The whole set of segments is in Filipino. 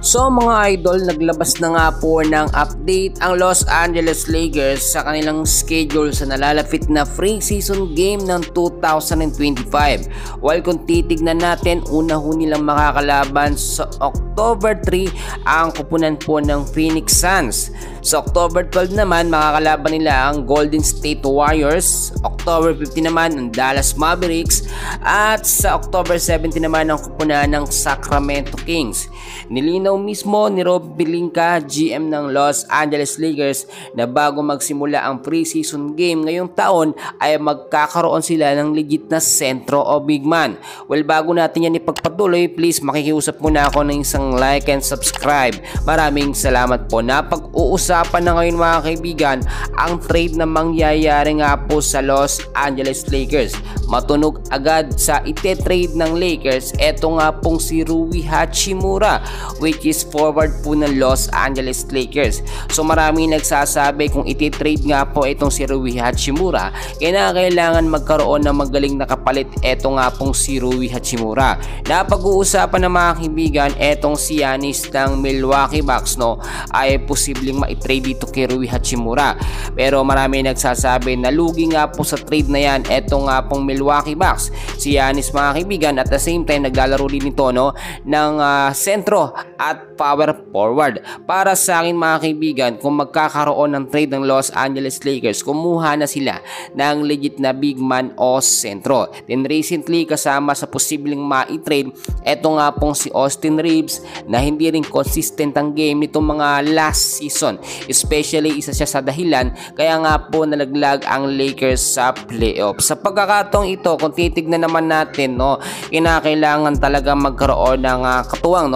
So mga idol, naglabas na nga po ng update ang Los Angeles Lakers sa kanilang schedule sa nalalapit na pre-season game ng 2025. While kung titignan natin, una ho nilang makakalaban sa October 3 ang kupunan po ng Phoenix Suns. Sa October 12 naman, makakalaban nila ang Golden State Warriors. October 15 naman ang Dallas Mavericks. At sa October 17 naman ang kupunan ng Sacramento Kings. Nilinaw mismo ni Rob Pelinka, GM ng Los Angeles Lakers, na bago magsimula ang preseason game ngayong taon ay magkakaroon sila ng legit na sentro o big man. Well, bago natin yan ipagpatuloy, please makikiusap muna ako ng isang like and subscribe. Maraming salamat po. Napag-uusapan na ngayon mga kaibigan ang trade na mangyayari nga po sa Los Angeles Lakers. Matunog agad sa ite-trade ng Lakers, eto nga pong si Rui Hachimura, which is forward po ng Los Angeles Lakers. So marami nagsasabi kung iti-trade nga po itong si Rui Hachimura, kailangan magkaroon ng magaling na kapalit. Eto nga pong si Rui Hachimura. Napag-uusapan ng mga kaibigan, etong si Giannis ng Milwaukee Bucks ay posibleng ma-trade dito kay Rui Hachimura. Pero marami nagsasabi na lugi nga po sa trade na yan eto nga pong Milwaukee Bucks. Si Giannis mga kaibigan, at the same time naglalaro din ito ng sentro at power forward. Para sa akin mga kaibigan, kung magkakaroon ng trade ng Los Angeles Lakers, kumuha na sila ng legit na big man o sentro. Then recently, kasama sa posibleng ma-trade, eto nga pong si Austin Reeves, na hindi rin consistent ang game nitong mga last season. Especially isa siya sa dahilan kaya nga po nalaglag ang Lakers sa playoff. Sa pagkakataong ito, kung titignan naman natin, kinakailangan talaga magkaroon ng katuwang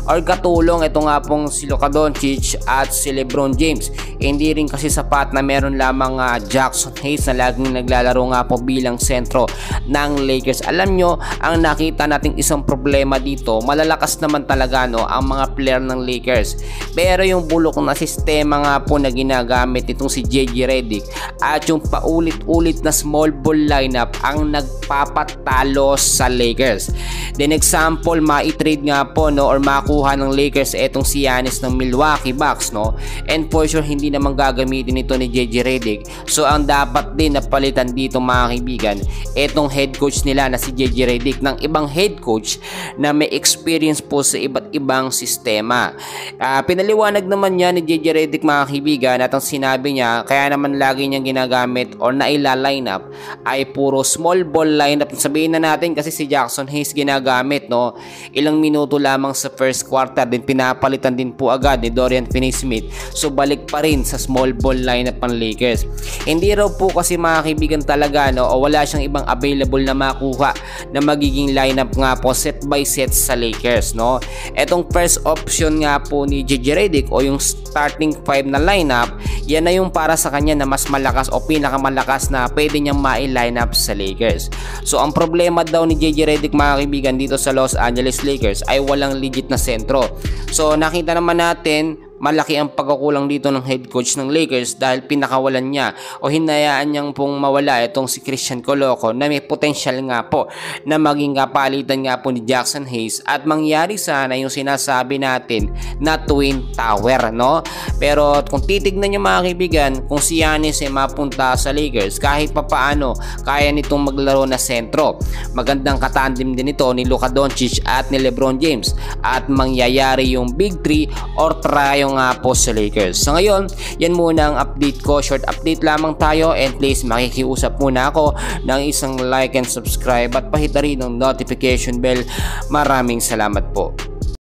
or katulong. Ito nga pong si Luka Doncic at si LeBron James. Hindi rin kasi sapat na meron lamang Jackson Hayes na laging naglalaro nga po bilang sentro ng Lakers. Alam nyo, ang nakita nating isang problema dito, malalakas naman talaga ang mga player ng Lakers. Pero yung bulok na sistema nga po na ginagamit itong si JJ Redick at yung paulit-ulit na small ball lineup ang nagpapatalo sa Lakers. Then example, ma-trade nga po or makuha ng Lakers etong si Giannis ng Milwaukee Bucks, and for sure hindi naman gagamitin ito ni JJ Redick. So ang dapat din na palitan dito mga kaibigan, etong head coach nila na si JJ Redick ng ibang head coach na may experience po sa iba't ibang sistema. Pinaliwanag naman niya ni JJ Redick mga kaibigan, at ang sinabi niya kaya naman lagi niyang ginagamit or naila-line up ay puro small ball lineup. Sabihin na natin kasi si Jackson Hayes ginagamit ilang minuto lamang sa first quarter, din pinapalitan din po agad ni Dorian Finney-Smith. So balik pa rin sa small ball lineup ng Lakers. Hindi raw po kasi mga kaibigan talaga o wala siyang ibang available na makuha na magiging lineup nga po set by set sa Lakers. Etong first option nga po ni JJ Redick o yung starting 5 na lineup, yan na yung para sa kanya na mas malakas o pinakamalakas na pwede niyang ma-line up sa Lakers. So ang problema daw ni JJ Redick mga kaibigan dito sa Los Angeles Lakers ay walang legit na sentro. So nakita naman natin malaki ang pagkukulang dito ng head coach ng Lakers dahil pinakawalan niya o hinayaan niyang pong mawala itong si Christian Coloco na may potential nga po na maging kapalitan nga po ni Jackson Hayes at mangyari sana yung sinasabi natin na twin tower. Pero kung titignan niyo mga kaibigan, kung si Giannis ay mapunta sa Lakers, kahit papaano kaya nitong maglaro na sentro. Magandang katandem din ito ni Luka Doncic at ni LeBron James at mangyayari yung big 3 or trio nga po sa Lakers. So ngayon, yan muna ang update ko. Short update lamang tayo, and please makikiusap muna ako ng isang like and subscribe at pahita rin ng notification bell. Maraming salamat po.